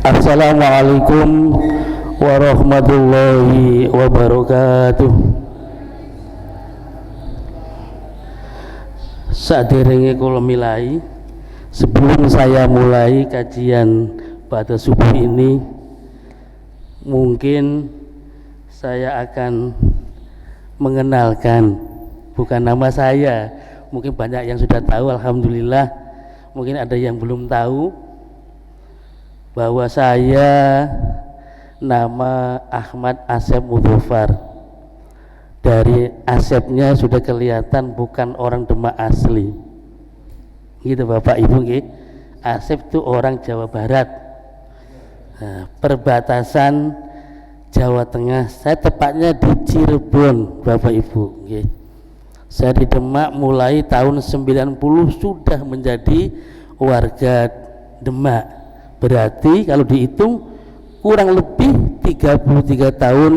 Assalamualaikum warahmatullahi wabarakatuh. Saderenge kula milai, sebelum saya mulai kajian pada subuh ini, mungkin saya akan mengenalkan, bukan nama saya, mungkin banyak yang sudah tahu, alhamdulillah. Mungkin ada yang belum tahu bahwa saya nama Ahmad Asep Mudhofar. Dari Asepnya sudah kelihatan bukan orang Demak asli, gitu Bapak Ibu nggih. Asep itu orang Jawa Barat, perbatasan Jawa Tengah. Saya tepatnya di Cirebon Bapak Ibu nggih. Saya di Demak mulai tahun 90 sudah menjadi warga Demak. Berarti kalau dihitung kurang lebih 33 tahun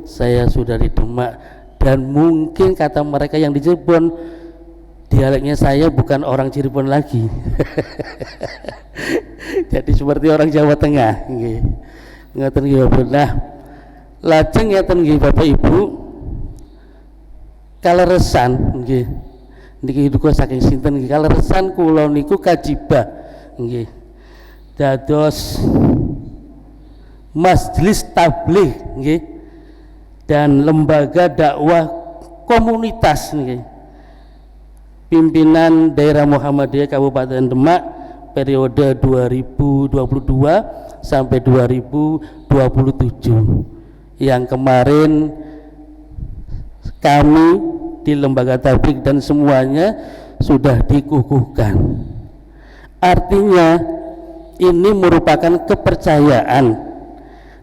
saya sudah di Demak. Dan mungkin kata mereka yang di Cirebon, dialeknya saya bukan orang Cirebon lagi. Jadi seperti orang Jawa Tengah nggih. Ngoten nggih Bapak. Nah, lajeng ngeten nggih Bapak Ibu, kaleresan nggih. Niki duka saking sinten nggih, kaleresan kula niku kajibah nggih. Dados majelis tabligh nggih dan lembaga dakwah komunitas nggih. Pimpinan Daerah Muhammadiyah Kabupaten Demak periode 2022 sampai 2027. Yang kemarin kami di lembaga tabligh dan semuanya sudah dikukuhkan. Artinya ini merupakan kepercayaan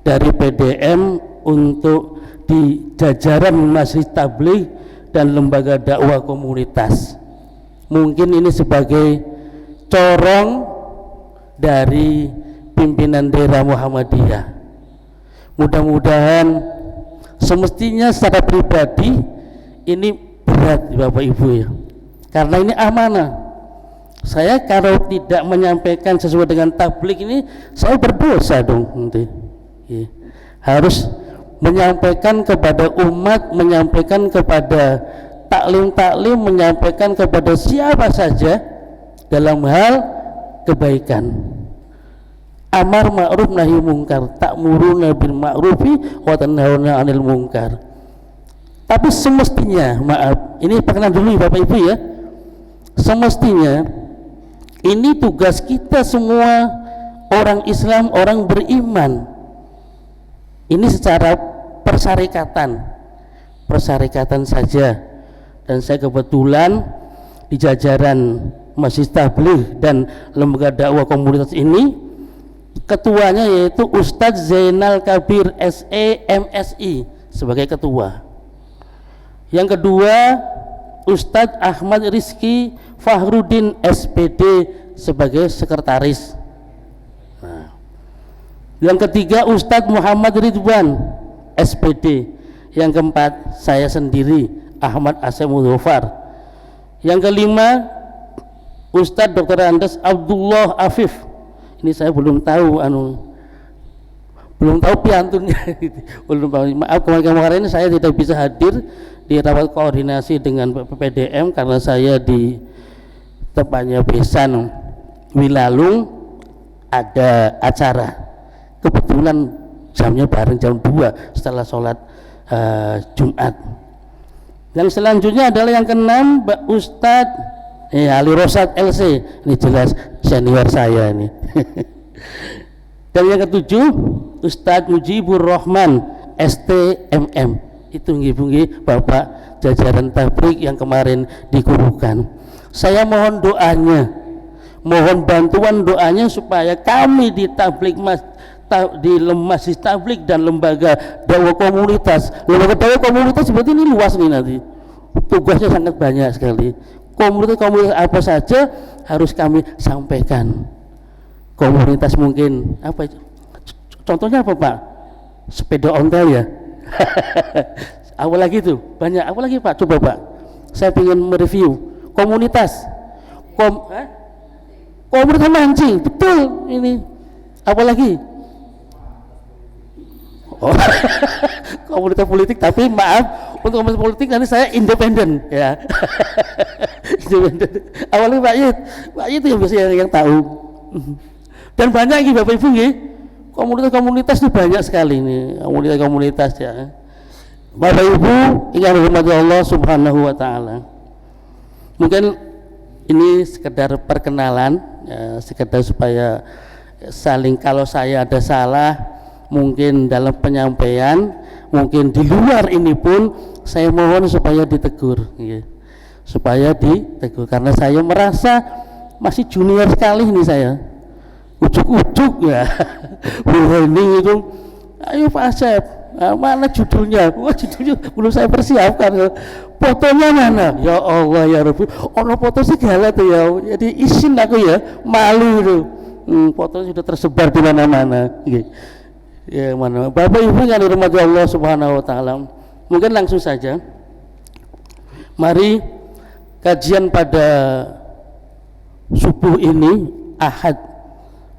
dari PDM untuk di jajaran Majelis Tabligh dan lembaga dakwah komunitas. Mungkin ini sebagai corong dari pimpinan daerah Muhammadiyah. Mudah-mudahan, semestinya secara pribadi ini berat Bapak Ibu ya, karena ini amanah. Saya kalau tidak menyampaikan sesuai dengan tabligh ini, saya berdosa dong nanti. Ya. Harus menyampaikan kepada umat, menyampaikan kepada taklim-taklim, menyampaikan kepada siapa saja dalam hal kebaikan. Amar ma'ruf nahi mungkar, ta'muruna bil ma'rufi wa tanhauna 'anil munkar. Tapi semestinya, maaf, ini perkenalan dulu Bapak Ibu ya. Semestinya ini tugas kita semua orang Islam, orang beriman. Ini secara persyarikatan saja. Dan saya kebetulan di jajaran Majelis Tabligh dan lembaga dakwah komunitas ini, ketuanya yaitu Ustadz Zainal Kabir SE MSI sebagai ketua. Yang kedua Ustadz Ahmad Rizki Fahrudin SPD sebagai sekretaris. Yang ketiga Ustadz Muhammad Ridwan SPD. Yang keempat saya sendiri Ahmad Asep Mudhofar. Yang kelima Ustadz Dr. Andes Abdullah Afif. Ini saya belum tahu piantunnya. Belum tahu. Maaf, kemarin saya tidak bisa hadir di rapat koordinasi dengan PPDM karena saya di tepatnya Besan Wilalung ada acara. Kebetulan jamnya bareng jam 2 setelah sholat Jumat. Yang selanjutnya adalah yang keenam Ustadz Ali Rosad LC, ini jelas senior saya ini. Dan yang ketujuh Ustadz Mujibur Rahman STMM, itu nggih Bapak jajaran tabligh yang kemarin dikukuhkan. Saya mohon doanya, mohon bantuan doanya supaya kami di tabligh di Majelis Tabligh dan lembaga dakwah komunitas. Lembaga dakwah komunitas seperti ini luas nih, nanti tugasnya sangat banyak sekali. Komunitas apa saja harus kami sampaikan. Komunitas mungkin apa itu? Contohnya apa Pak? Sepeda ontel ya. Apa lagi tuh? Banyak. Apa lagi Pak? Coba Pak. Saya ingin mereview komunitas. Komunitas mancing, betul ini. Apalagi Oh, komunitas politik, tapi maaf untuk komunitas politik nanti saya independen ya. Independen. Awalnya Pak Yud itu yang biasanya yang tahu. Dan banyak lagi Bapak Ibu nggih. Komunitas-komunitas itu banyak sekali nih, komunitas ya. Bapak Ibu yang dirahmati Allah Subhanahu wa taala. Mungkin ini sekedar perkenalan ya, sekedar supaya saling, kalau saya ada salah mungkin dalam penyampaian, mungkin di luar ini pun saya mohon supaya ditegur ya. Supaya ditegur karena saya merasa masih junior sekali ini saya. Ujuk-ujuk ya. Ini itu, ayo Pak Asep, mana judulnya? Wah, judulnya belum saya persiapkan. Fotonya mana? Ya Allah ya Rabbi, ono foto segala tuh ya. Jadi izin aku ya, malu itu. Fotonya sudah tersebar di mana-mana. Ya mana? Bapak Ibu yang dirahmati Allah Subhanahu wa taala. Mungkin langsung saja. Mari kajian pada subuh ini, Ahad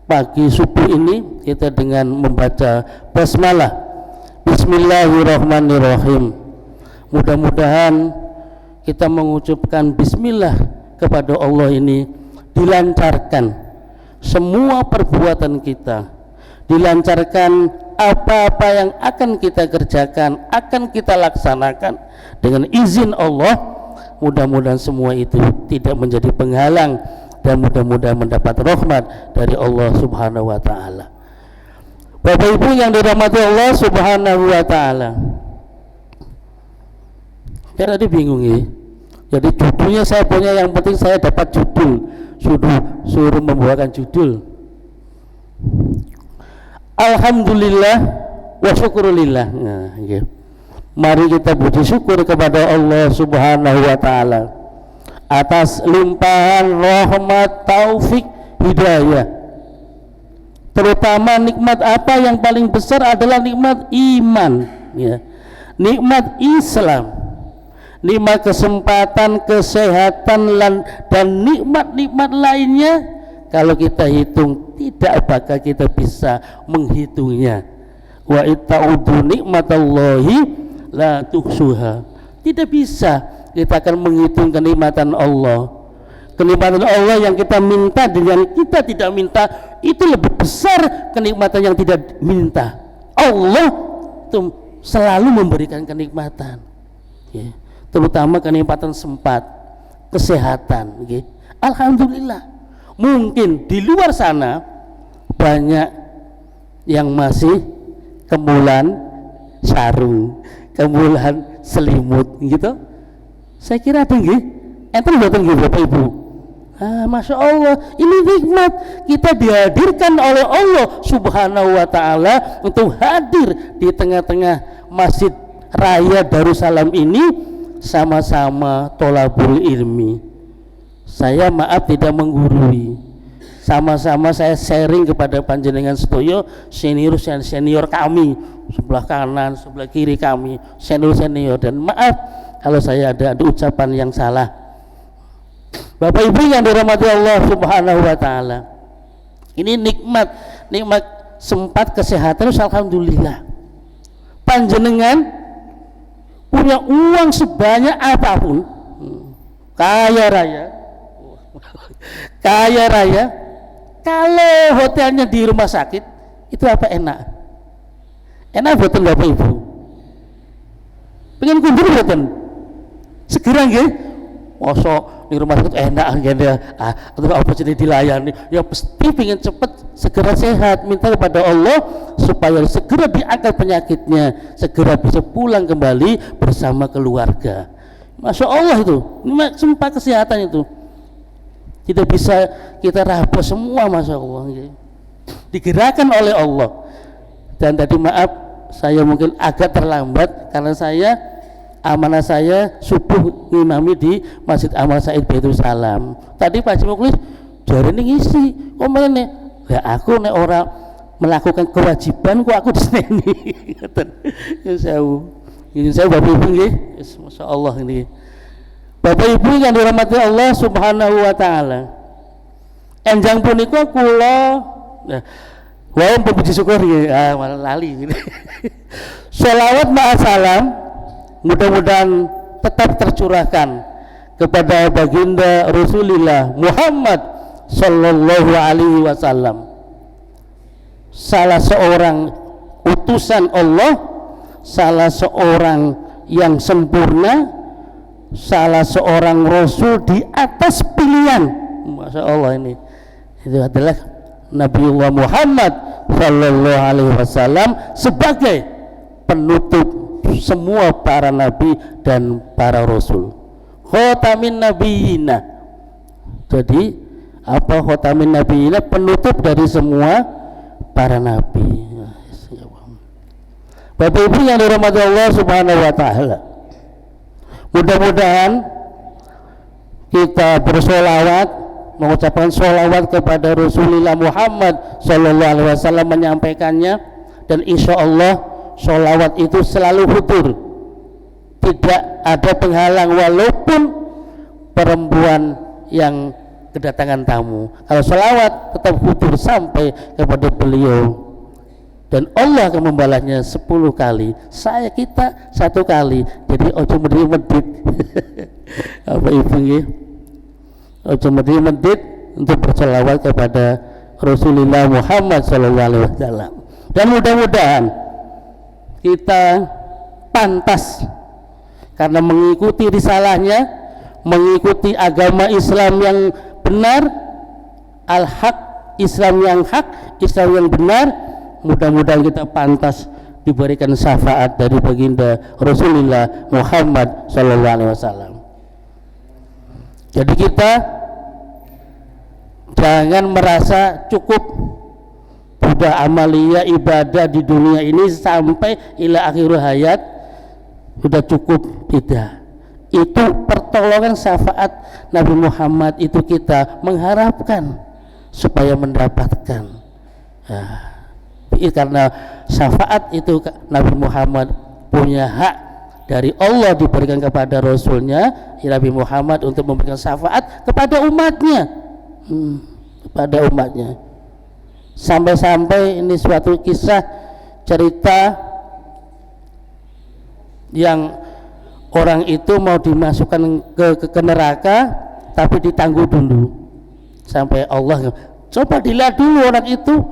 pagi subuh ini, kita dengan membaca basmalah, bismillahirrahmanirrahim. Mudah-mudahan kita mengucapkan bismillah kepada Allah ini dilancarkan semua perbuatan kita, dilancarkan apa-apa yang akan kita kerjakan, akan kita laksanakan dengan izin Allah. Mudah-mudahan semua itu tidak menjadi penghalang dan mudah-mudahan mendapat rahmat dari Allah Subhanahu wa taala. Bapak Ibu yang dirahmati Allah Subhanahu wa taala. Saya tadi bingung ya. Jadi judulnya saya punya, yang penting saya dapat judul. Suruh membawakan judul. Alhamdulillah wa syukurillah. Nah, ya. Mari kita puji syukur kepada Allah Subhanahu wa taala atas limpahan rahmat, taufik, hidayah. Terutama nikmat apa yang paling besar adalah nikmat iman ya. Nikmat Islam, nikmat kesempatan, kesehatan dan nikmat-nikmat lainnya, kalau kita hitung tidak bakal kita bisa menghitungnya. Wa itta'udu nikmatallahi la tuhsuha. Tidak bisa kita akan menghitung kenikmatan Allah. Kenikmatan Allah yang kita minta dengan kita tidak minta itu lebih besar kenikmatan yang tidak minta. Allah itu selalu memberikan kenikmatan ya. Terutama kenikmatan sempat, kesehatan ya. Alhamdulillah. Mungkin di luar sana banyak yang masih kemulan sarung, kemulan selimut gitu. Saya kira tinggi, enten buatan Bapak Ibu. Masya Allah, ini nikmat kita dihadirkan oleh Allah Subhanahu wa taala untuk hadir di tengah-tengah Masjid Raya Darussalam ini, sama-sama tolabul ilmi. Saya maaf tidak menggurui, sama-sama saya sharing kepada panjenengan sedoyo, senior kami, sebelah kanan, sebelah kiri kami, senior, dan maaf kalau saya ada ucapan yang salah. Bapak Ibu yang dirahmati Allah Subhanahu wa taala. Ini nikmat sempat kesehatan, alhamdulillah. Panjenengan punya uang sebanyak apapun, kaya raya, kalau hotelnya di rumah sakit, itu apa enak? Enak betul Bapak Ibu. Pengen kunjung betul. Segera nggih, mosok di rumah sakit enak nggih ya. Atau apa jadi dilayani, ya pasti pengen cepet segera sehat, minta kepada Allah supaya segera diangkat penyakitnya, segera bisa pulang kembali bersama keluarga. Masya Allah itu, ini sempat kesehatan itu tidak bisa kita rabos semua, Masya Allah nggih. Digerakkan oleh Allah. Dan tadi maaf saya mungkin agak terlambat karena amanah saya subuh ngimami di Masjid Amal Said Baitul Salam. Tadi Pak Haji Muklis jarene ngisi, kok meneh ya aku nek ora melakukan kewajiban kok aku diseneni. Ngoten. Ya saya Bapak Ibu nggih, masyaallah nggih. Bapak Ibu yang dirahmati Allah Subhanahu wa taala. Enjang punika kula Wah, pemuji syukur ya, malah lali gitu. Sholawat ma'asalam mudah-mudahan tetap tercurahkan kepada baginda Rasulullah Muhammad sallallahu alaihi wasallam, salah seorang utusan Allah, salah seorang yang sempurna, salah seorang rasul di atas pilihan. Masya Allah, ini itu adalah Nabiullah Muhammad sallallahu alaihi wasallam sebagai penutup semua para nabi dan para rasul, khatamin nabiyina. Jadi apa khatamin nabiyina? Penutup dari semua para nabi. Bapak Ibu yang dirahmati Allah Subhanahu wa taala, mudah-mudahan kita bersolawat, mengucapkan sholawat kepada Rasulullah Muhammad sallallahu alaihi wasallam, menyampaikannya, dan insya Allah sholawat itu selalu hudur, tidak ada penghalang walaupun perempuan yang kedatangan tamu. Kalau sholawat tetap hudur sampai kepada beliau, dan Allah akan membalasnya 10 kali, kita 1 kali. Jadi ojo medit apa Ibu ya, ojo medit untuk bersolawat kepada Rasulullah Muhammad sallallahu alaihi wasallam. Dan mudah-mudahan kita pantas karena mengikuti risalahnya, mengikuti agama Islam yang benar, al-haq, Islam yang hak, Islam yang benar. Mudah-mudahan kita pantas diberikan syafaat dari baginda Rasulullah Muhammad sallallahu alaihi wasallam. Jadi kita jangan merasa cukup sudah amalia ibadah di dunia ini sampai ila akhir hayat sudah cukup. Tidak, itu pertolongan syafaat Nabi Muhammad itu kita mengharapkan supaya mendapatkan. Karena syafaat itu Nabi Muhammad punya hak dari Allah diberikan kepada Rasulnya, Nabi Muhammad, untuk memberikan syafaat kepada umatnya, kepada umatnya. Sampai-sampai ini suatu kisah cerita yang orang itu mau dimasukkan ke neraka tapi ditangguh dulu sampai Allah, coba dilihat dulu orang itu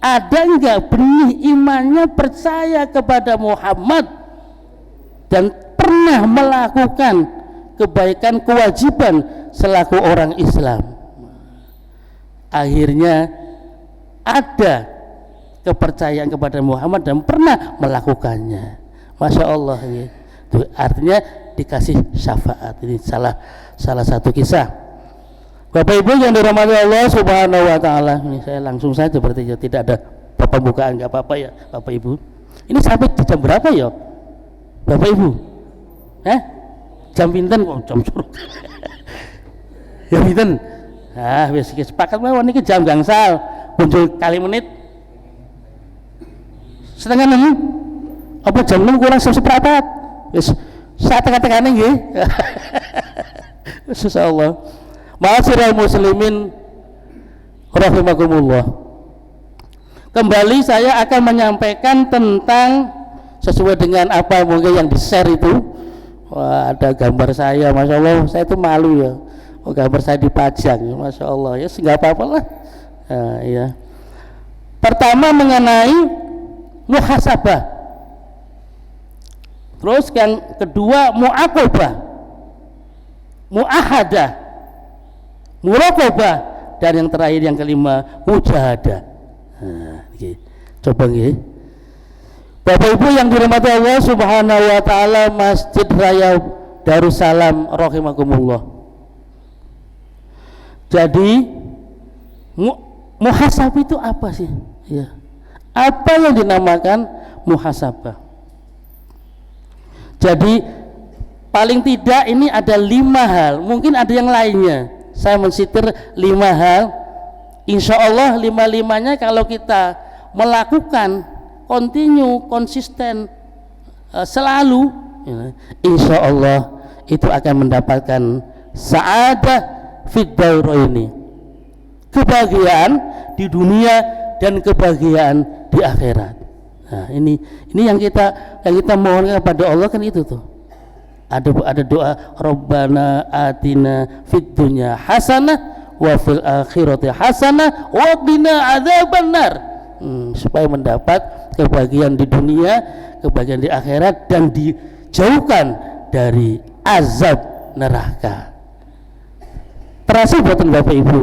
ada enggak benih imannya, percaya kepada Muhammad dan pernah melakukan kebaikan kewajiban selaku orang Islam. Akhirnya ada kepercayaan kepada Muhammad dan pernah melakukannya. Masya Allah, itu artinya dikasih syafaat. Ini salah satu kisah. Bapak Ibu yang dirahmati Allah Subhanahu wa taala, ini saya langsung saja berarti ya, tidak ada pembukaan, enggak apa-apa ya Bapak Ibu. Ini sampai jam berapa ya Bapak Ibu? Jam pinten kok, jam suruh. Ya pinten. Wis sepakat mawon niki jam gangsal, muncul kali menit. Setengah 6. Apa jam 6 kurang seperempat? Wis sak tengah-tengahne nggih. Insyaallah. Ma'asyiral muslimin rahimakumullah. Kembali saya akan menyampaikan tentang sesuai dengan apa mungkin yang di-share itu. Wah, ada gambar saya, Masya Allah, saya itu malu ya. Gambar saya dipajang, Masya Allah, ya nggak apa-apa lah. Ya. Pertama mengenai muhasabah. Terus yang kedua mu'aqabah, mu'ahadah, muraqabah, dan yang terakhir yang kelima mujahadah. Coba nggih. Bapak Ibu yang dirahmati Allah Subhanahu wa taala, Masjid Raya Darussalam rahimakumullah. Jadi muhasabah itu apa sih? Ya. Apa yang dinamakan muhasabah? Jadi paling tidak ini ada 5 hal, mungkin ada yang lainnya. Saya mensitir 5 hal. Insya Allah 5-5-nya kalau kita melakukan konsisten selalu, insya Allah itu akan mendapatkan sa'adah fid dairaini, kebahagiaan di dunia dan kebahagiaan di akhirat. Nah, ini yang kita mohon kepada Allah kan itu tuh. Ada doa Rabbana atina fid dunya hasanah wa fil akhirati hasanah wa qina adzabannar. Supaya mendapat kebahagiaan di dunia, kebahagiaan di akhirat, dan dijauhkan dari azab neraka. Terasa buatan Bapak Ibu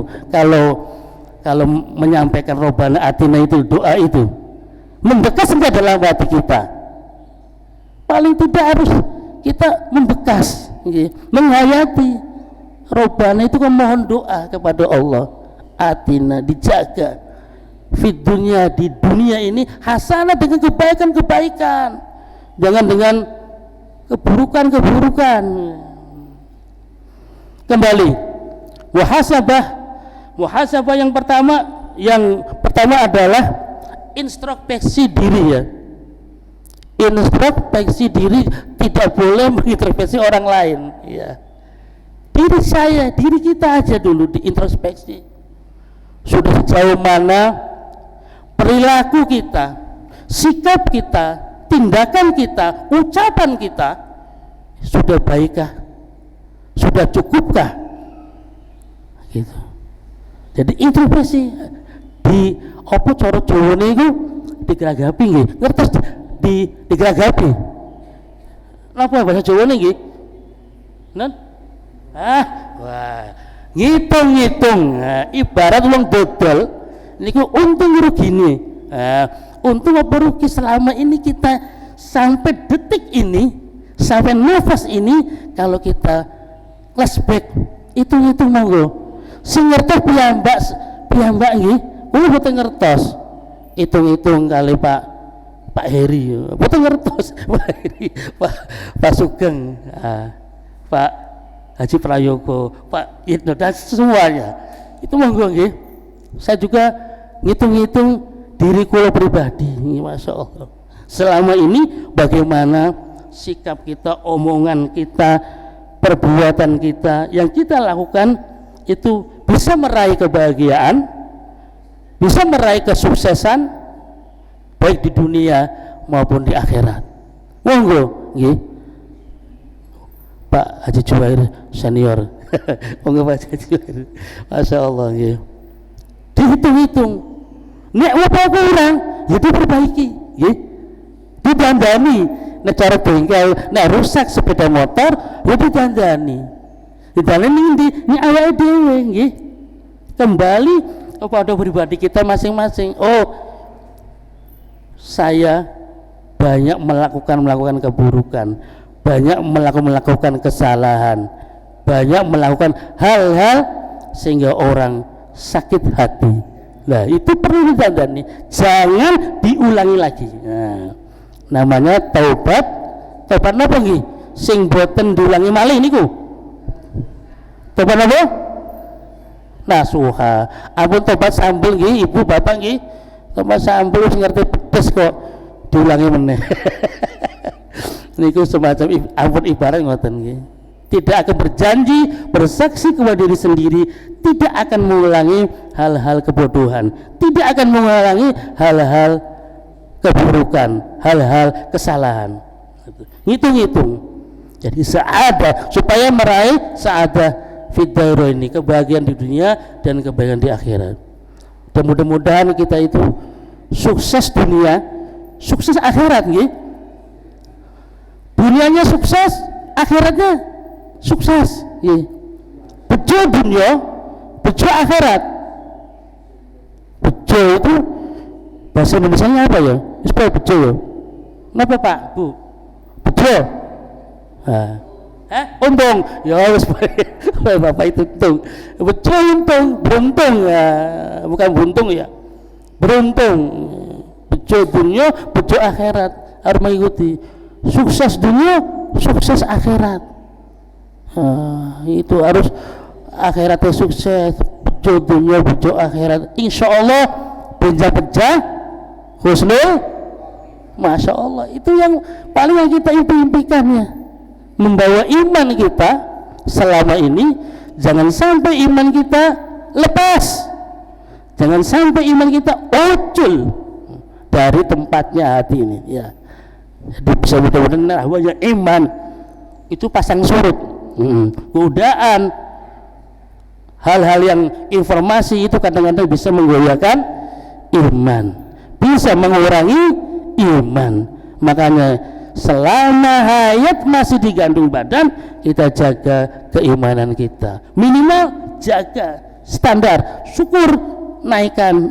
kalau menyampaikan Rabbana atina itu, doa itu membekas enggak dalam hati kita? Paling tidak harus kita membekas, menghayati Rabbana itu kan mohon doa kepada Allah. Atina, dijaga fid dunya, di dunia ini hasanah, dengan kebaikan-kebaikan, jangan dengan keburukan-keburukan. Kembali muhasabah yang pertama adalah introspeksi diri ya. Introspeksi diri, tidak boleh mengintrospeksi orang lain ya. Diri kita aja dulu diintrospeksi. Sudah sejauh mana perilaku kita, sikap kita, tindakan kita, ucapan kita sudah baikkah? Sudah cukupkah? Gitu. Jadi introspeksi di apa cara Jawane iku digeragapi nggih. Ngertos digeragapi. Napa bahasa Jawane nggih? Nen? Wah, ngitung-ngitung. Ibarat wong dodol niku untung rugine. Untung apa rugi selama ini kita sampai detik ini, sampai nafas ini, kalau kita flashback, hitung-hitung monggo. Sing ngertos piyambak nggih, kula boten ngertos. Hitung-hitung kali Pak Heri, boten ngertos. Pak Heri, Pak Sugeng, Pak Haji Prayogo, Pak Yitno, dan semuanya. Itu monggo nggih. Saya juga ngitung-ngitung diri kula pribadi, Masya Allah. Selama ini bagaimana sikap kita, omongan kita, perbuatan kita, yang kita lakukan itu bisa meraih kebahagiaan, bisa meraih kesuksesan baik di dunia maupun di akhirat. Monggo nggih. Pak Haji Juwair senior. Monggo Pak Haji Juwair. Masya Allah nggih. Dihitung-hitung. Nek apa kurang, ya diperbaiki, nggih. Didandani. Nek cara bengkel, nek rusak sepeda motor, ya didandani. Didandani ini awake dhewe nggih. Kembali kepada pribadi kita masing-masing. Oh, saya banyak melakukan keburukan, banyak melakukan kesalahan, banyak melakukan hal-hal sehingga orang sakit hati. Nah, itu perlu ditandani, jangan diulangi lagi. Nah, namanya taubat apa nggih? Sing boten diulangi malih niku. Taubat apa? Nasuha. Ampun tobat sambel nggih, Ibu Bapak nggih. Tobat sambel sing ngerti pedes kok diulangi meneh. Niku semacam ampun ibarat ngoten nggih. Tidak akan berjanji, bersaksi kepada diri sendiri, tidak akan mengulangi hal-hal kebodohan, tidak akan mengulangi hal-hal keburukan, hal-hal kesalahan. Hitung-hitung. Jadi sa'adah, supaya meraih sa'adah fid-dairo ini, kebahagiaan di dunia dan kebahagiaan di akhirat. Dan mudah-mudahan kita itu sukses dunia, sukses akhirat nggih. Dunianya sukses, akhiratnya sukses nggih. Bejo dunia, bejo akhirat. Bejo itu bahasa Indonesianya apa ya? Supaya bejo ya. Napa Pak, Bu? Bejo. Untung. Ya wis Bapak itu untung. Bejo untung, beruntung ya. Bukan buntung ya. Beruntung. Bejo dunia, bejo akhirat. Harus mengikuti. Sukses dunia, sukses akhirat. Itu harus akhiratnya sukses, bejo dunia, bejo akhirat. Insya Allah pecah husnul. Masya Allah, itu yang paling yang kita impikan ya, membawa iman kita selama ini. Jangan sampai iman kita lepas, Jangan sampai iman kita ucul dari tempatnya hati ini, ya. Jadi bisa benar-benar bahwa iman itu pasang surut, godaan, hal-hal yang informasi itu kadang-kadang bisa menggoyahkan iman, bisa mengurangi iman. Makanya selama hayat masih digandung badan, kita jaga keimanan kita, minimal jaga standar, syukur, naikkan.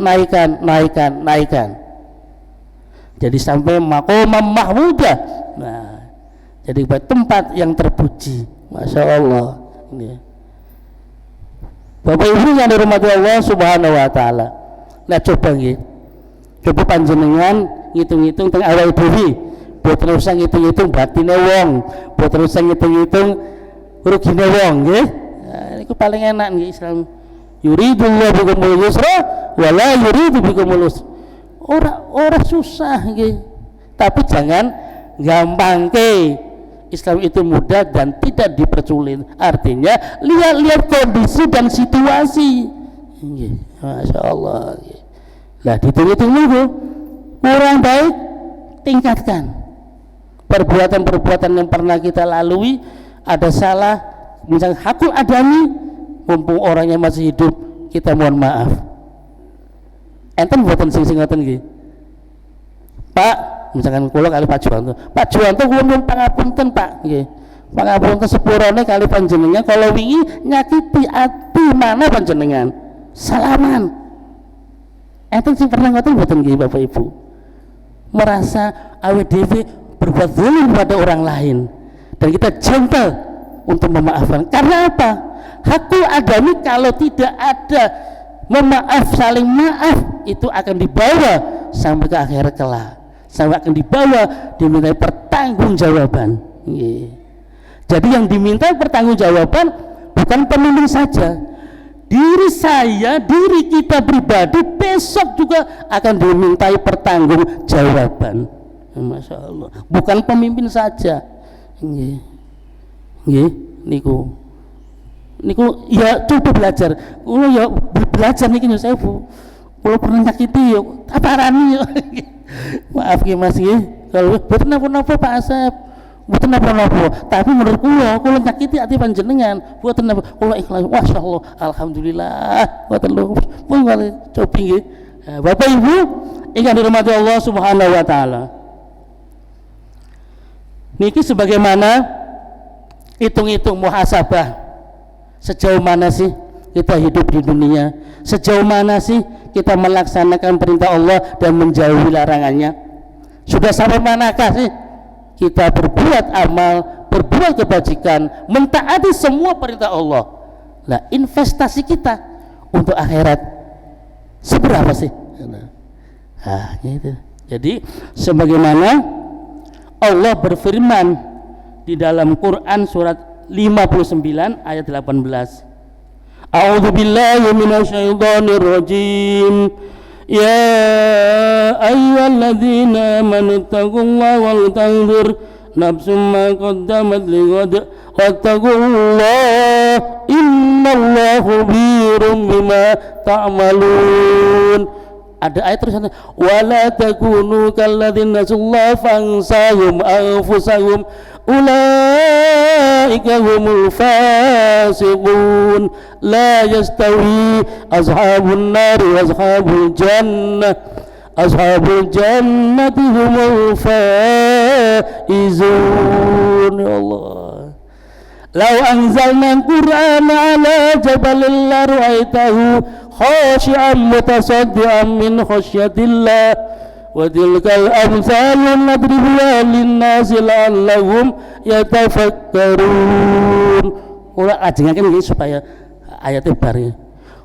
Jadi sampai maqamah mahmudah. Nah, jadi tempat yang terpuji. Masya Allah. Ini. Bapak Ibu yang dirahmati Allah Subhanahu Wa Taala. Nah coba coba panjenengan ngitung-ngitung tentang awal diri. Buat terus ngitung-ngitung batine wong. Buat terus ngitung-ngitung rugine wong, nggih. Nah, ini paling enak nggih Islam. Yuridullahu bikumul yusra wa la yuridu bikumul usra. Ora susah nggih. Tapi jangan gampangke. Islam itu mudah dan tidak dipersulit. Artinya lihat-lihat kondisi dan situasi. Nggih. Masya Allah. Lah dihitung-hitung dulu. Kurang baik tingkatkan. Perbuatan-perbuatan yang pernah kita lalui ada salah, misalnya hakul adami, mumpung orangnya masih hidup, kita mohon maaf. Enten buatan sing ngoten nggih. Pak, misalkan kula kali Pak Juwanto kula nyuwun pangapunten Pak nggih. Pangapunten sepurane kali panjenengan kalau wingi nyakiti ati mana panjenengan. Salaman. Enten sing pernah ngoten mboten nggih Bapak Ibu? Merasa awake dhewe berbuat zalim pada orang lain dan kita gentle untuk memaafkan. Karena apa? Hakul adami kalau tidak ada memaaf, saling maaf, itu akan dibawa sampai ke akhirat kelak, sampai akan dibawa dimintai pertanggungjawaban. Jadi yang diminta pertanggungjawaban bukan pemimpin saja, diri saya, diri kita pribadi besok juga akan dimintai pertanggungjawaban. Masya Allah, bukan pemimpin saja. Niku ya coba belajar. Ya belajar niki saya Bu. Kalau pernah nyakiti yo taparani yo. Maaf nggih Mas nggih. Kalau mboten napa-napa Pak Asep. Mboten napa-napa, tapi menurut kula nyakiti ati panjenengan, mboten napa. Kula ikhlas. Masyaallah, alhamdulillah. Mboten lho. Pun coba nggih. Bapak Ibu ingkang dirahmati Allah Subhanahu wa taala. Niki sebagaimana hitung-hitung muhasabah, sejauh mana sih kita hidup di dunia, sejauh mana sih kita melaksanakan perintah Allah dan menjauhi larangannya, sudah sampai manakah sih kita berbuat amal, berbuat kebajikan, mentaati semua perintah Allah. Nah, investasi kita untuk akhirat seberapa sih? Nah, gitu. Jadi sebagaimana Allah berfirman di dalam Quran surat 59 ayat 18. A'udzu billahi minasyaitonir rajim. Ya ayyuhalladzina amanu taqullaha wal tanzur nafsum ma qaddamat lighad wattaqullaha innallaha khabirum bima ta'malun. Ada ayat tulisannya wala takunu kalladzina nasullaha fansahum anfusahum ulaika humul fasiqun la yastawi ashabun nari wa ashabul jannati humul faizun. Ya Allah, law anzalna al-Qur'ana ala jabalin la ra'aitahu khashi'an mutasaddian min khasyatillah wa tilkal amsalu nadribuha linnasi la'allahum yatafakkarun. Ora ajengaken iki supaya ayatnya bareng.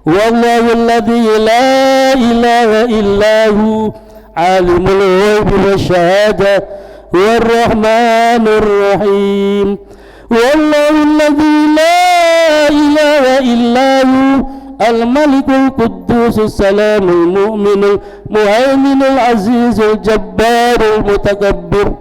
Wallahu alladzi la ilaha illahu alimul ghaibi wasyahadah warrahmanur rahim. Wallahu alladzi la ilaha illahu al-malikul quddus salamul mu'minul muhaiminul azizul jabbarul mutakabbir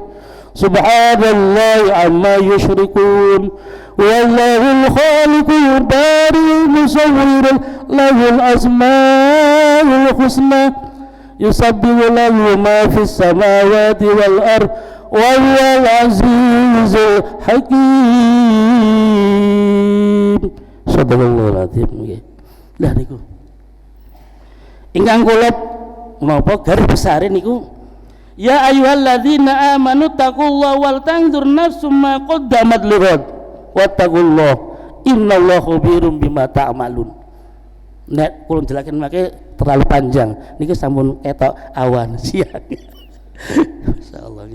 subhanallahi amma yushrikun. Wallahul khaliqul bari'ul musawwir lahul asmaul asmaul husna yusabbihu lahu ma fis samawati wal ard wa huwal azizul hakim. Sadaqallahul azim. Lah niku ingkang kula menapa garis besar niku, ya ayyuhalladzina amanu taqullaha wal tanzur nafsum ma qaddamat lighad wattaqullaha innallaha khabirum bima ta'malun. Nek kula jelaken make terlalu panjang niki sampun ketok awan siang. Masyaallah.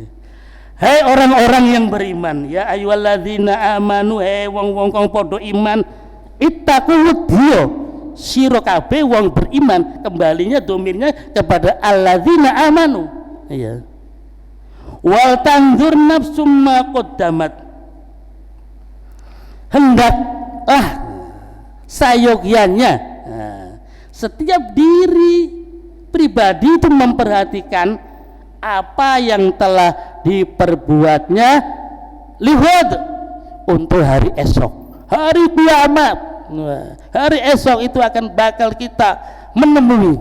Hai orang-orang yang beriman, ya ayyuhalladzina amanu, wong-wong kang padha iman, ittaqullah, sira kabeh wong beriman, kembalinya domirnya kepada alladzina amanu. Iya. Wal tanzur nafsum ma qaddamat, hendaklah sayogyanya setiap diri pribadi itu memperhatikan apa yang telah diperbuatnya lihat untuk hari esok, hari kiamat. Hari esok itu akan bakal kita menemui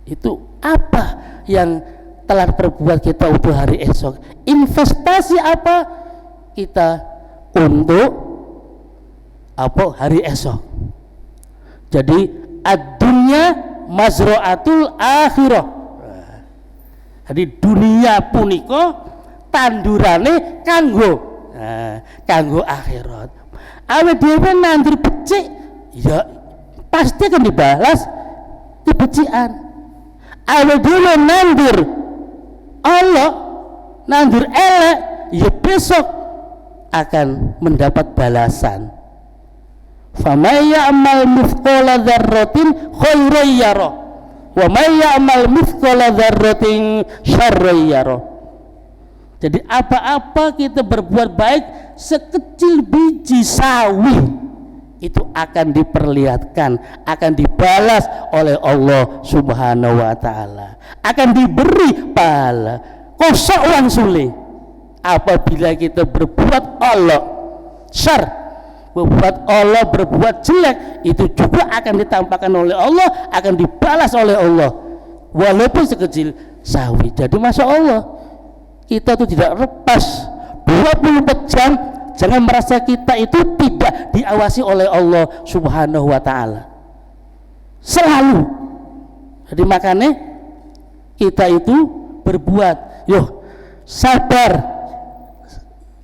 itu apa yang telah berbuat kita untuk hari esok, investasi apa kita untuk apa hari esok. Jadi ad-dunya mazra'atul akhirah. Jadi dunia punika tandurane kanggo akhirat. Awake dhewe nandur becik ya pasti akan dibalas kebecikan. Awake dhewe nandur Allah, nandur elek ya besok akan mendapat balasan. Famay ya'mal mithqala dzarratin khairan yarah wa may ya'mal mithqala dzarratin syarran yarah. Jadi apa-apa kita berbuat baik sekecil biji sawi itu akan diperlihatkan, akan dibalas oleh Allah Subhanahu wa taala, akan diberi pahala. Kosok wang sule apabila kita berbuat Allah syar, berbuat Allah, berbuat jelek, itu juga akan ditampakkan oleh Allah, akan dibalas oleh Allah walaupun sekecil sawi. Jadi masya Allah kita itu tidak lepas 24 jam. Jangan merasa kita itu tidak diawasi oleh Allah Subhanahu wa taala selalu. Jadi makanya kita itu berbuat sabar.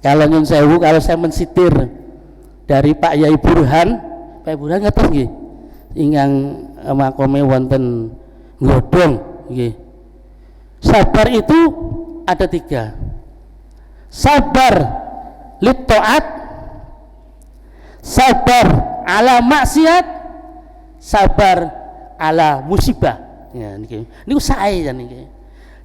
Kalau nyun sewu, kalau saya mensitir dari Pak Yai Burhan, Pak Burhan ngertos nggih ingkang makome wonten nggodhong nggih. Sabar itu ada 3. Sabar lit taat, sabar ala maksiat, sabar ala musibah. Ya niki. Niku sae ya niki.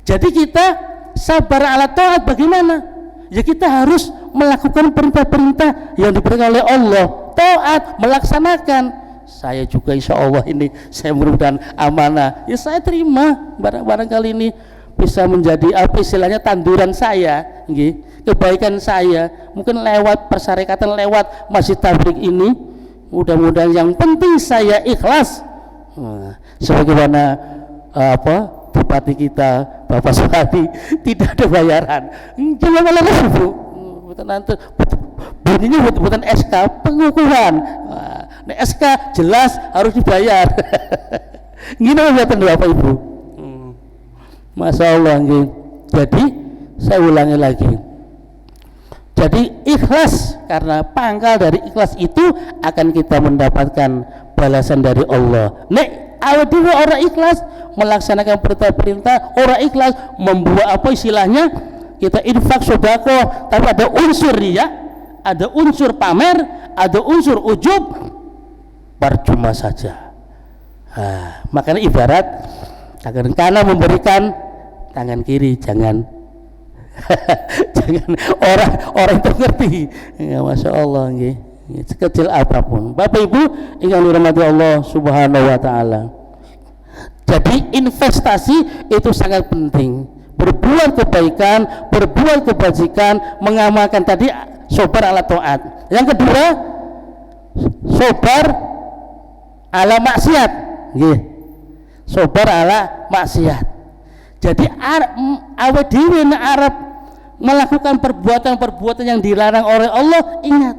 Jadi kita sabar ala taat bagaimana? Ya kita harus melakukan perintah-perintah yang diberikan oleh Allah, taat, melaksanakan. Saya juga insya Allah ini saya mudah-mudahan amanah. Ya saya terima barangkali ini bisa menjadi apa istilahnya tanduran saya, kebaikan saya, mungkin lewat persyarikatan, lewat Masjid Tabligh ini. Mudah-mudahan yang penting saya ikhlas. Sebagaimana bupati kita Bapak Soehadi tidak ada bayaran. Jangan malah Bu. Nanti bunyinya bukan SK pengukuhan. Nah, SK jelas harus dibayar. Gini kelihatan Bapak Ibu. Masya Allah. Jadi saya ulangi lagi. Jadi ikhlas, karena pangkal dari ikhlas itu akan kita mendapatkan balasan dari Allah. Nek awet dhewe ora ikhlas melaksanakan perintah-perintah, ora ikhlas membuat apa istilahnya kita infak sedekah, tapi ada unsur riya, ada unsur pamer, ada unsur ujub, percuma saja. Makanya ibarat tangan kanan memberikan, tangan kiri jangan jangan orang itu ngerti. Ya masya Allah nggih. Sekecil apapun Bapak Ibu ingkang dirahmati Allah Subhanahu wa taala. Jadi investasi itu sangat penting. Berbuat kebaikan, berbuat kebajikan, mengamalkan tadi sabar ala taat. Yang kedua, sabar ala maksiat. nggih. Sabar ala maksiat. Jadi awake dhewe nek arep melakukan perbuatan-perbuatan yang dilarang oleh Allah, ingat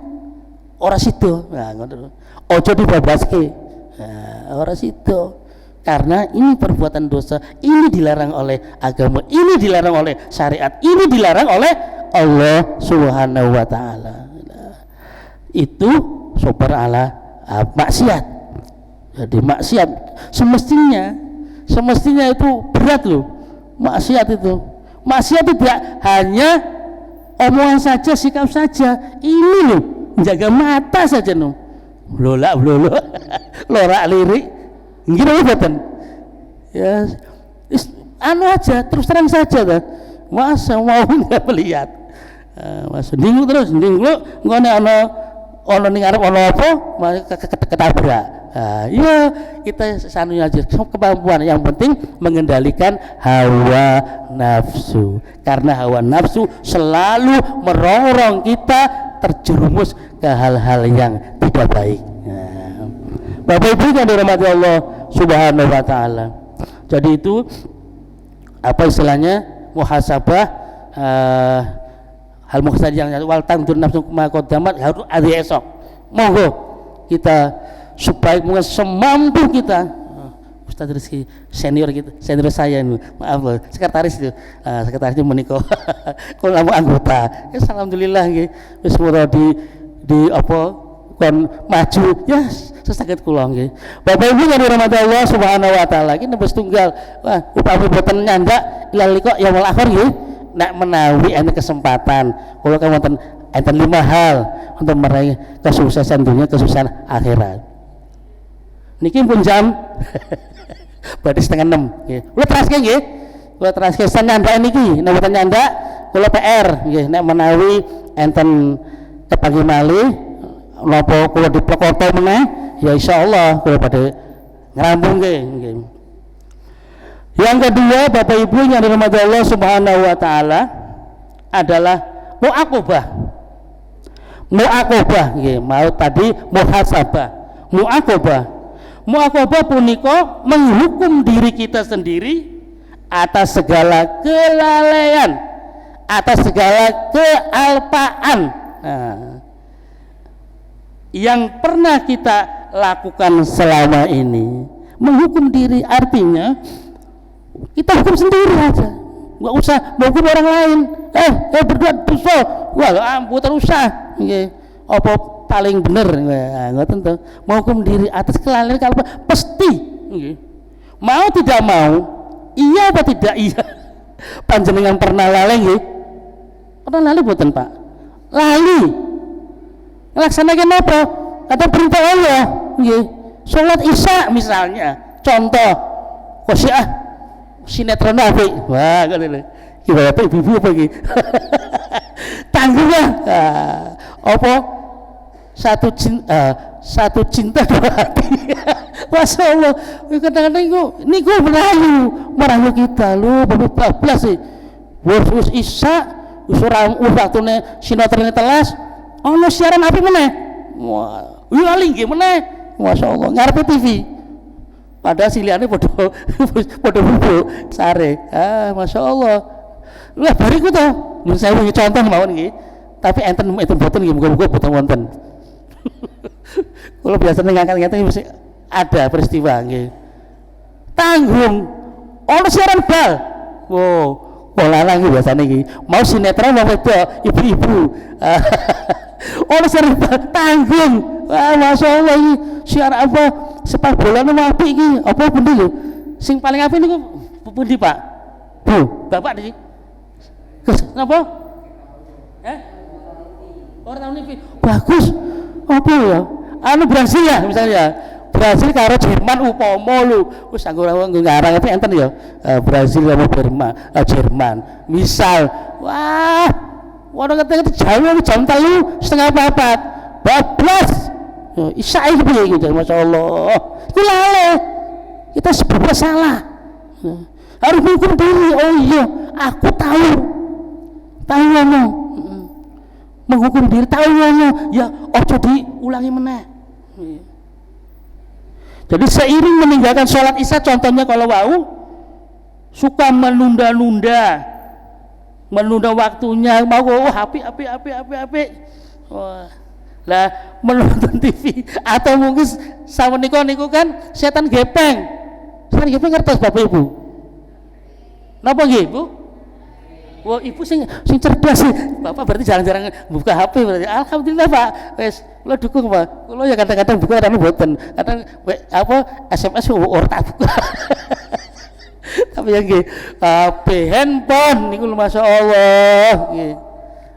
ora sida. Nah, ngono. Aja dibabaske. Nah, ora sida. Karena ini perbuatan dosa, ini dilarang oleh agama, ini dilarang oleh syariat, ini dilarang oleh Allah Subhanahu wa taala. Nah, itu sabar ala maksiat. Jadi maksiat semestinya itu berat loh. Maksiat tidak hanya omongan saja, sikap saja. Ini loh, menjaga mata saja loh. Lorak lirik. Gini boten. Ya, aja, terus terang saja kan. Masa mau nggak melihat? Mas nding terus ngene ana ning arep ana apa ketabrak. Iya kita sanunya aja kemampuan, yang penting mengendalikan hawa nafsu, karena hawa nafsu selalu merongrong kita terjerumus ke hal-hal yang tidak baik. Bapak Ibu yang dirahmati Allah Subhanahu wa taala. Jadi itu apa istilahnya muhasabah, hal muhasabah yang wal tandur nafsu ma qaddamat harus ada esok. Monggo kita supaya mungkin semampu kita. Ustaz Rizky senior saya ini, maaf loh, sekretaris itu, sekretarisnya menikah, kalau anggota, ya alhamdulillah nggih, wis di apa kon maju ya sesaged kula nggih. Bapak Ibu yang dirahmati Allah Subhanahu wa taala, iki nembus tunggal. Wah, upami boten nyandak ilal liqa yaumul akhir nggih. Nek menawi enten kesempatan kula wonten enten 5 hal untuk meraih kesuksesan dunia, kesuksesan akhirat. Niki pun jam berarti 5:30 nggih. Kula teraske nggih. Kula teraske nyandak niki, nek boten nyandak kula PR nggih, nek menawi enten kepanggih malih napa kula diplekoto meneh ya insyaallah kula pada ngrambung nggih. Yang kedua Bapak Ibu yang dirahmati Allah Subhanahu wa taala adalah muaqabah nggih, mau tadi muhasabah. Muaqabah punika menghukum diri kita sendiri atas segala kelalaian, atas segala kealpaan yang pernah kita lakukan selama ini. Menghukum diri artinya kita hukum sendiri aja, nggak usah menghukum orang lain. Berbuat dosa, wah ampun usah apa paling bener, ngoten to. Menghukum diri atas kelalaian kalau pasti mau tidak mau, iya apa tidak iya. Panjenengan pernah lalai nggih? Pernah lalai boten Pak? Lali melaksanakan apa? Kata perintah Allah nggih. Salat Isya misalnya, contoh khosyiah sinetron apik. Wah, ngono lho. Iki bapak ibu apa iki? Tanggung ya. Apa? Satu cinta dua hati. Masya Allah. Kadang-kadang niku merayu kita lho, bapak 14 sih. Wis Isya, wis ora waktune sinetron telas. Ono siaran apik meneh. Wah, yo nggih meneh. Masya Allah, ngarepe TV. Padahal siliane podo bubuk sare. Masya Allah. Lah bariku to. Mun saya contoh mawon nggih. Tapi enten boten nggih, muga-muga boten wonten. Kalau biasanya ngangkat-ngangkat mesti ada peristiwa nggih. Tanggung ono siaran bal. Wow, lanang iki biasane iki. Mau sinetron mau wedok, ibu-ibu. Ono siaran bal tanggung. Masya Allah iki siaran apa? Sepak bola mau apik iki. Apa pundi lho? Sing paling apik niku pundi, Pak? Bu, Bapak niki. Napa? Orang tahun ini bagus. Apa ya? Anu Brasil ya misalnya. Brasil karo Jerman upama lho. Wis anggo ngarang tapi enten ya. Brasil sama Jerman. Misal, wah, orang kata jam 3:30 bablas. Isya iki piye iki Masya Allah. Iku lale. Kita sebab salah. Harus menghukum diri. Oh iya, aku tahu ngono. Menghukum diri tahu ngono. Ya ojo diulangi meneh. Jadi seiring meninggalkan sholat isya, contohnya kalau wau suka menunda waktunya, mau HP. Wah, lah menonton TV atau mungkin sama niku kan setan gepeng ngertos Bapak Ibu napa nggih Bu? Wah, Ibu sing cerdas sih. Bapak berarti jarang-jarang buka HP berarti. Alhamdulillah Pak. Wes, kula dukung Pak. Kula ya kadang-kadang buka kadang mboten. Kadang SMS ora tak buka. Tapi ya nggih, HP handphone niku masyaallah nggih.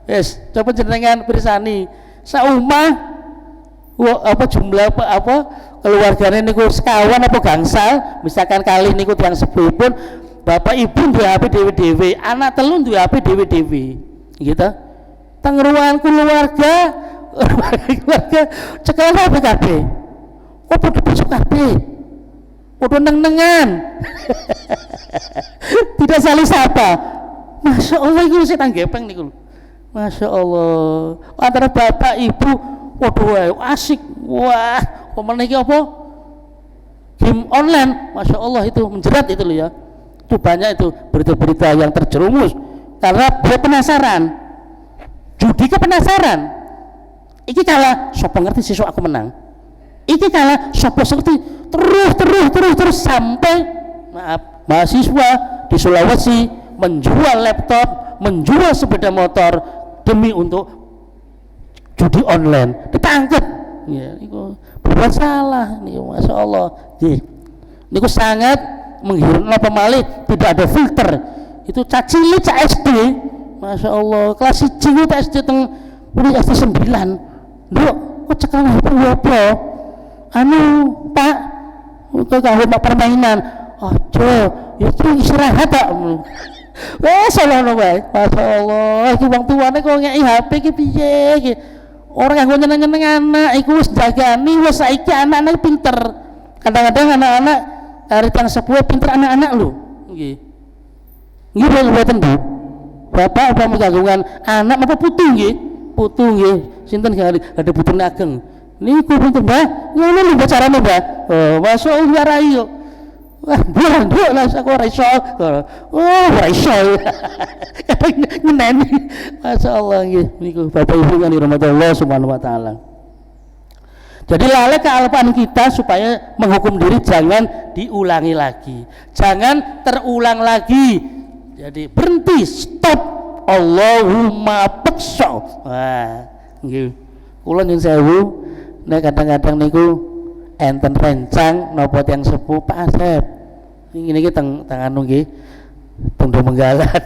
Wes, coba jenengan pirsani. Saumah jumlah keluargane niku sekawan apa gangsal, misalkan kali niku tiyang sepuh pun bapak ibu duwe HP dhewe-dhewe, anak telu duwe HP dhewe-dhewe. Gitu. Teng ruangan keluarga cekel HP kabeh. Kok padha besok kabeh. Padha neng-nengan. Tidak saling sapa. Masya Allah itu setan gepeng niku. Masya Allah. Antara bapak ibu waduh asik. Wah, komen iki apa? Game online. Masya Allah itu menjerat itu loh ya. Itu banyak itu berita-berita yang terjerumus karena dia penasaran. Judi ke penasaran. Iki kalah, sopo ngerti sesuk aku menang. Iki kalah, sopo ngerti terus sampai mahasiswa di Sulawesi menjual laptop, menjual sepeda motor demi untuk judi online. Ditangkap. Ya, itu berbuat salah. Nih, masya Allah. Niku sangat menghiraukan pemalih, tidak ada filter. Itu cacilik cak SD. Masya Allah. Kelas 1 itu SD teng SD 9. Nduk, kok cekal apa? Anu, Pak, kok ganggu permainan. Ojo, itu istirahat tak. Wes ngono wae. Masyaallah, iki wong tuane kok ngeki HP iki piye iki? Ora kanggo nyeneng-nyeneng anak, iku wis jagani, wis saiki anak-anak pinter. Kadang-kadang anak-anak dari tang sepuh pinter anak-anak lho. Nggih. Nggih mboten Bu. Bapak apa mengganggungan anak apa putu nggih? Putu nggih. Sinten ada putune ageng. Niku pinter, Mbah. Ngono lho carane, Mbah. Oh, masyaallah rai yo. Wah, blondok lah aku ora iso. Oh, ora iso. Ngeneni. Masyaallah nggih niku Bapak Ibu yang dirahmati Allah Subhanahu wa taala. Jadi lalai kealpaan kita supaya menghukum diri jangan diulangi lagi. Jangan terulang lagi. Jadi berhenti, stop. Allahumma paksa. Wah, nggih. Kula nyuwun sewu nek kadang-kadang niku enten rencang napa tiyang sepuh Pak Asep. Niki teng anu nggih. Teng Domenggalan.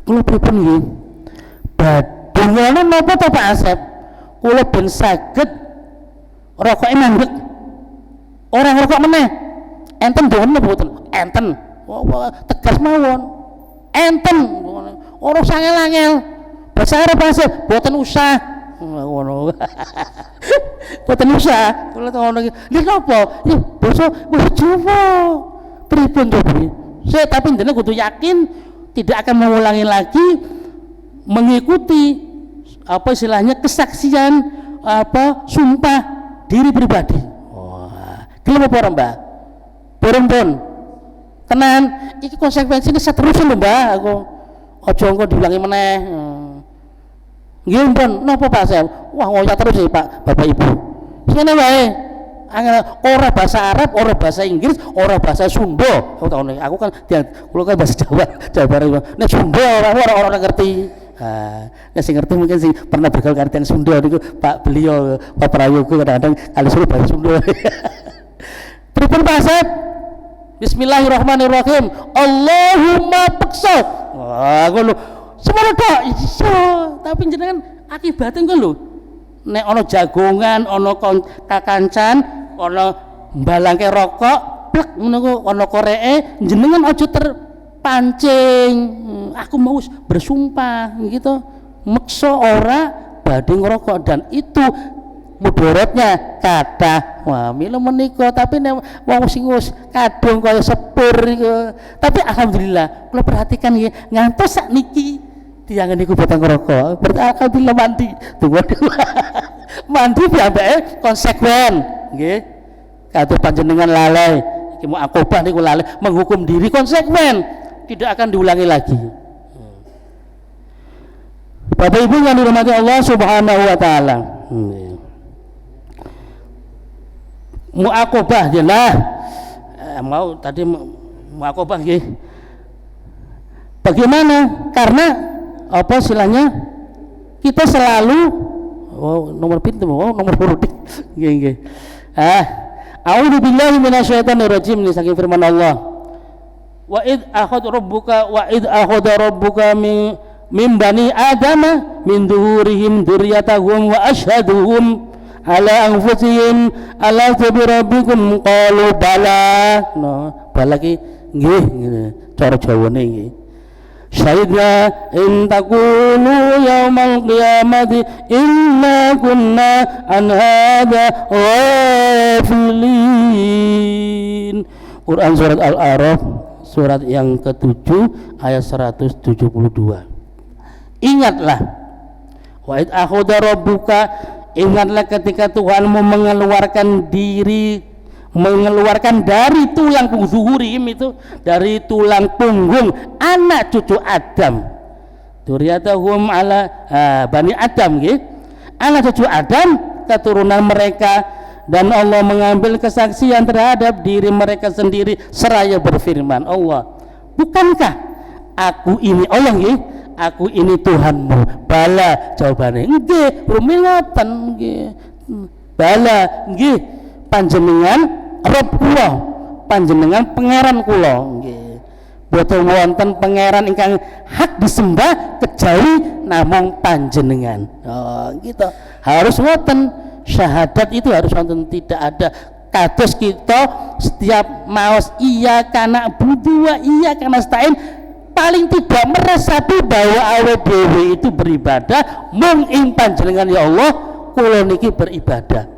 Kula pripun nggih? Badungane napa to Pak Asep? Kula ben saged rokoke mandek. Ora ngrokok meneh. Enten dolen napa mboten? Enten. Tegas mawon. Enten. Ora sangel-angel. Bahasa Arab Pak Asep, mboten usah. Ngono. Mboten usah. Kula tau ngono iki. Lha napa? Ya basa Jawa. Pripun to, Bu? Saya tapi jenengan kudu yakin tidak akan mengulangi lagi mengikuti apa istilahnya kesaksian apa sumpah diri pribadi. Wah, gelem apa ora, Mbak? Pun. Tenan, iki konsekuensine seterusnya lho, Mbak. Aku aja engko diulangi meneh. Nggih, Mbon, napa Pak Sel? Wah, ngoyak terus ya, Pak, Bapak Ibu. Sene wae. Ora bahasa Arab, ora bahasa Inggris, ora bahasa Sunda. Aku kan kula kan bahasa Jawa Barat. Nek Sunda ora ngerti. Nek sing ngerti mungkin sing pernah bergaul artian Sunda niku Pak beliau Pak Prayogo kadang-kadang kali suruh bahasa Sunda. Pripun Pak Asep? Bismillahirrahmanirrahim. Allahumma paksa. Wah, ngono. Semono tok iso, tapi jenengan akibatnya ngono lho. Nek ana jagongan, ana kakancan, ana mbalangke rokok, plek ngono ku ana koreke, jenengan aja terpancing. Aku mau bersumpah gitu. Meksa ora badhe ngrokok dan itu mudaratnya kathah. Wah, mila menika tapi nek wong sing wis kadung kaya sepur niku. Tapi alhamdulillah kula perhatikan nggih ngantos sakniki tiyang niku boten ngrokok. Berarti alhamdulillah mandi. Tunggu. Mandi piyambake konsekuen nggih. kados panjenengan lalai iki muakobah niku lalai menghukum diri konsekuen tidak akan diulangi lagi. Bapak Ibu yang dirahmati Allah Subhanahu wa taala. Muakobah jelah mau tadi muakobah nggih. Bagaimana? Karena apa istilahnya? Kita selalu nomor pintu nomor huruf nggih nggih. A'udzubillahi minasyaitonirrajim ini saking firman Allah. Wa id akhadha rabbuka min bani adama min duhurihim dzurriyyatahum wa asyhaduhum ala anfusihim alastu bi rabbikum qalu bala. Bala ki nggih ngene cara Jawane nggih. Syahidna in taqulu yaumal qiyamati inna kunna an hadza ghafilin. Quran surat Al-A'raf surat yang ke-7 ayat 172. Ingatlah wa id akhadha rabbuka, ingatlah ketika Tuhanmu mengeluarkan dari tulang punggung zuhurihim, itu dari tulang punggung anak cucu Adam, dzurriyyatahum ala bani Adam nggih, anak cucu Adam keturunan mereka, dan Allah mengambil kesaksian terhadap diri mereka sendiri seraya berfirman Allah, bukankah aku ini Allah nggih, aku ini Tuhanmu? Bala jawabannya nggih, rumi ngoten nggih, bala nggih panjenengan Rabb kula, panjenengan pangeran kula nggih. Boten wonten pangeran ingkang hak disembah kecuali namung panjenengan. Oh, gitu. Harus wonten syahadat itu, harus wonten, tidak ada kados kita setiap maos iya kana budu wa iya kana stain paling tidak meresapi bahwa awake dhewe itu beribadah mung ing panjenengan ya Allah, kula niki beribadah.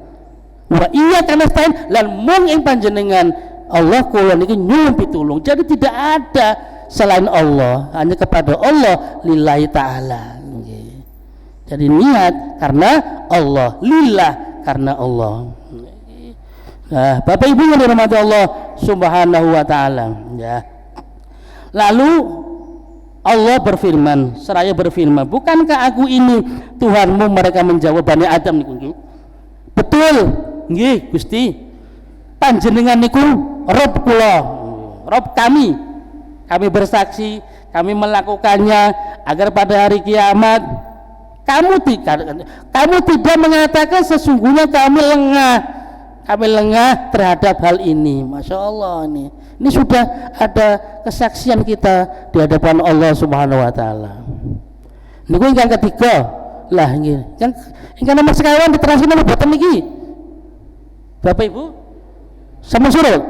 Wa iya kana stain lan mung ing panjenengan Allah kula niki nyuwun pitulung. Jadi tidak ada selain Allah, hanya kepada Allah lillahi taala nggih. Jadi niat karena Allah, lillah karena Allah. Nah, Bapak Ibu yang dirahmati Allah Subhanahu wa taala ya. Lalu Allah berfirman, seraya berfirman, bukankah aku ini Tuhanmu? Mereka menjawab, Bani Adam niku. Betul nggih Gusti, panjenengan niku Rabb kula, Rabb kami bersaksi, kami melakukannya agar pada hari kiamat kamu tidak mengatakan sesungguhnya kami lengah terhadap hal ini. Masya Allah, ini sudah ada kesaksian kita di hadapan Allah Subhanahu wa taala. Niku yang ketiga lah nggih. Yang nomor sekawan diterangkan nomor boten niki. Bapak Ibu sampun surut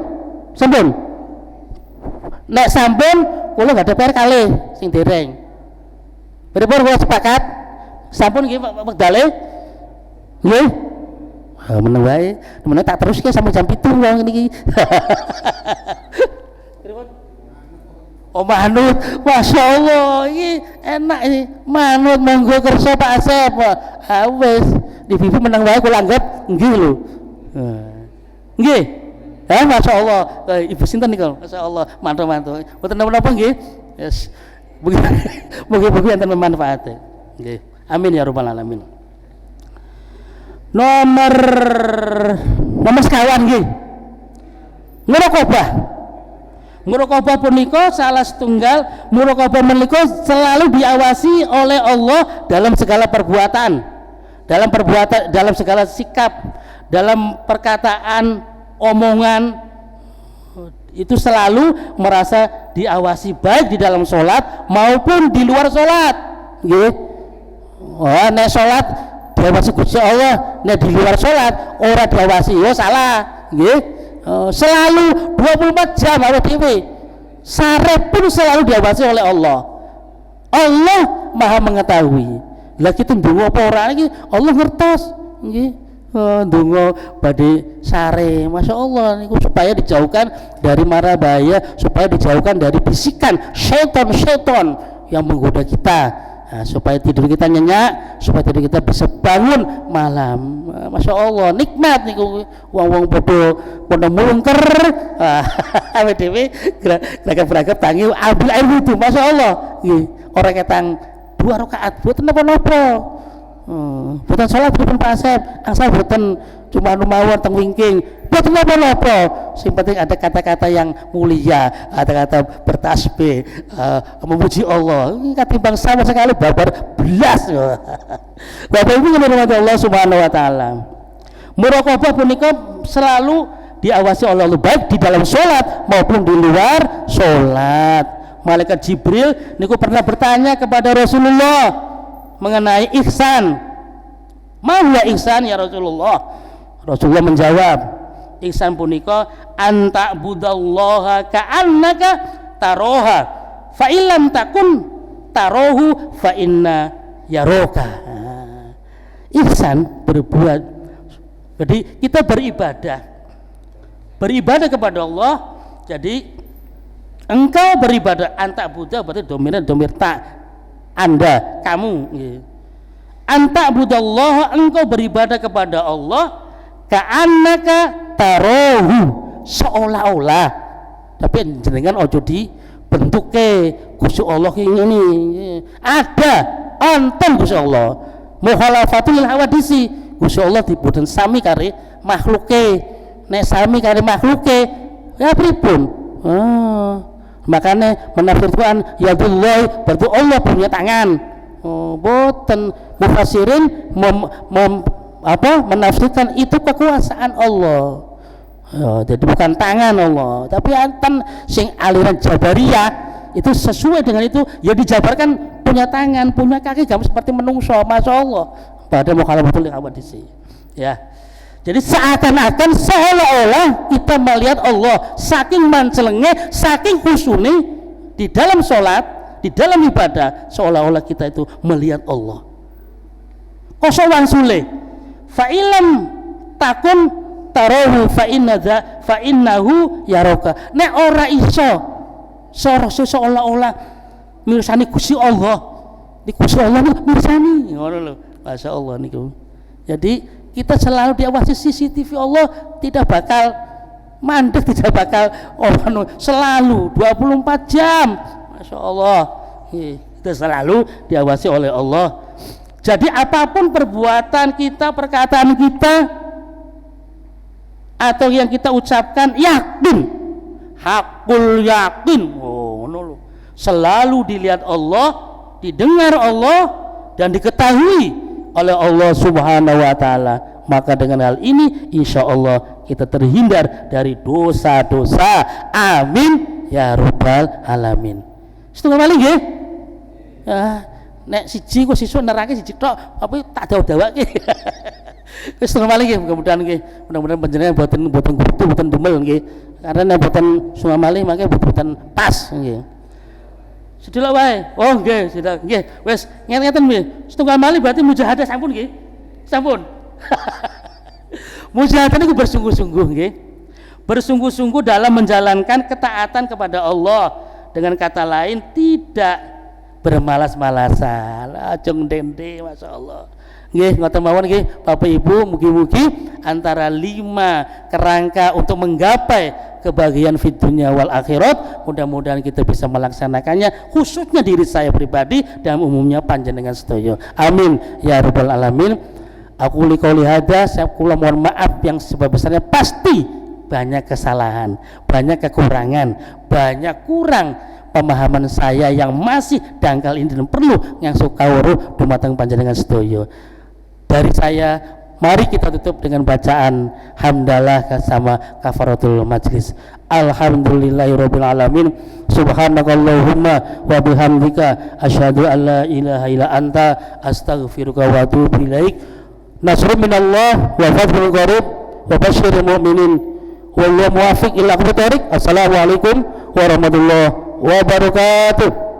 sampun nek sampun kula gak ada PR kalih sing dereng pripun kula sepakat sampun nggih Pak Dale nggih meneng wae meneng tak terus ki sampai jam 7 wong niki pripun oh manut Masya Allah ini enak ini manut monggo kersa Pak Asep wis di Bibi meneng wae kula anggap nggih lho. Nggih. Masya Allah. Ibu sinten niku? Masya Allah, mantu-mantu. Mboten napa-napa nggih. Yes. Mugi-mugi enten manfaate. Nggih. Amin ya rabbal alamin. Nomor sekawan nggih. Muraqabah punika salah setunggal muraqabah menika selalu diawasi oleh Allah dalam segala perbuatan, dalam segala sikap, dalam perkataan, omongan, itu selalu merasa diawasi baik di dalam sholat maupun di luar sholat gitu. Nek sholat diawasi Gusti Allah, nek di luar sholat ora diawasi, salah gitu. Selalu 24 jam awake dhewe sare pun selalu diawasi oleh Allah. Allah Maha mengetahui. Lah kita ndonga apa ora iki Allah ngertos nggih. Ndonga badhe sare, Masya Allah niku supaya dijauhkan dari mara bahaya, supaya dijauhkan dari bisikan syaitan yang menggoda kita. supaya tidur kita nyenyak, supaya tidur kita bisa bangun malam. Masya Allah, nikmat niku wong-wong bodoh mulungker awdhewe gerakan tangi ambil air wudu. Masya Allah nggih, orang ketang 2 rakaat boten napa-napa. Boten salat boten Pak Asep, asal boten cuma mawon teng wingking, boten napa-napa. Sing penting ada kata-kata yang mulia, ada kata bertasbih, memuji Allah. Ketimbang sama sekali babar belas. Bapak Ibu yang dirahmati Allah Subhanahu wa taala. Muraqabah punika selalu diawasi oleh Allah, baik di dalam sholat maupun di luar sholat. Malaikat Jibril niku pernah bertanya kepada Rasulullah mengenai ihsan. Ma huwa ihsan ya Rasulullah? Rasulullah menjawab, ihsan punika anta budallaha ka'annaka taroha fa illam takun tarohu fa inna yaroka. Ihsan berbuat, jadi kita beribadah kepada Allah. Jadi engkau beribadah, anta buddha berarti domir tak, anda, kamu. Anta budallah, engkau beribadah kepada Allah ka'annaka tarohu, seolah-olah. Tapi jenengan ojo di bentuke Gusti Allah ini ada anten Gusti Allah. Mukhalafatul hawadisi, Gusti Allah diboten sami kare makhluke. Nek sami kare makhluke ya pripun? Makanya menafsirkan yadullah berarti Allah punya tangan. Boten mufassirin menafsirkan itu kekuasaan Allah. Jadi bukan tangan Allah, tapi anten sing aliran Jabariyah itu sesuai dengan itu, ya dijabarkan punya tangan, punya kaki, gak seperti menungso. Masya Allah, pada mukhalafatul hawadisi. Ya. Jadi seakan-akan seolah-olah kita melihat Allah, saking mancelenge, saking khusune di dalam sholat, di dalam ibadah, seolah-olah kita itu melihat Allah. Kosowan sule, fa'ilam takun tarohu fa'innahu yaroka. Nek ora iso seolah-olah mirsani Gusti Allah, di Gusti Allah mirsani, ngono lho. Masya Allah niku. Jadi kita selalu diawasi CCTV Allah, tidak bakal mandek, tidak bakal selalu 24 jam. Masya Allah, kita selalu diawasi oleh Allah. Jadi apapun perbuatan kita, perkataan kita, atau yang kita ucapkan, yakin, hakul yakin, selalu dilihat Allah, didengar Allah, dan diketahui oleh Allah Subhanahu wa taala. Maka dengan hal ini insya Allah kita terhindar dari dosa-dosa. Amin ya rabbal alamin. Setengah malih nggih. Nek siji kok sesuk nerake siji tok, apa tak dawa-dawake. Wis setengah malih nggih, mudah-mudahan panjenengan boten kudu boten dumel nggih. Karena boten setengah malih mangke boten pas nggih. Sedilok wae. Oh nggih, sedilok. Nggih, wis ngeten nggih. Setunggal malih berarti mujahadah sampun nggih. Sampun. Mujahadah niku bersungguh-sungguh nggih. Bersungguh-sungguh dalam menjalankan ketaatan kepada Allah. Dengan kata lain tidak bermalas-malasan. Ajeng dende, Masya Allah. Nggih, ngoten mawon nggih, Bapak Ibu, mugi-mugi antara 5 kerangka untuk menggapai kebahagiaan fid dunya wal akhirat, mudah-mudahan kita bisa melaksanakannya, khususnya diri saya pribadi dan umumnya panjenengan sedaya. Amin ya rabbal alamin. Aku qouli hadza, saya kula mohon maaf yang sebesar-besarnya, pasti banyak kesalahan, banyak kekurangan, banyak kurang pemahaman saya yang masih dangkal ini dan perlu yang sukawruh dumateng panjenengan sedaya. Dari saya, mari kita tutup dengan bacaan hamdalah sama kafaratul majlis. Alhamdulillahirabbil alamin. Subhanakallahumma wa bihamdika asyhadu an la ilaha illa anta astaghfiruka wa atubu ilaik. Nasrun minallah wa fadlun qarib wa basyiril mu'minin. Wallahu muwaffiq ila aqwamit thoriq. Assalamualaikum warahmatullahi wabarakatuh.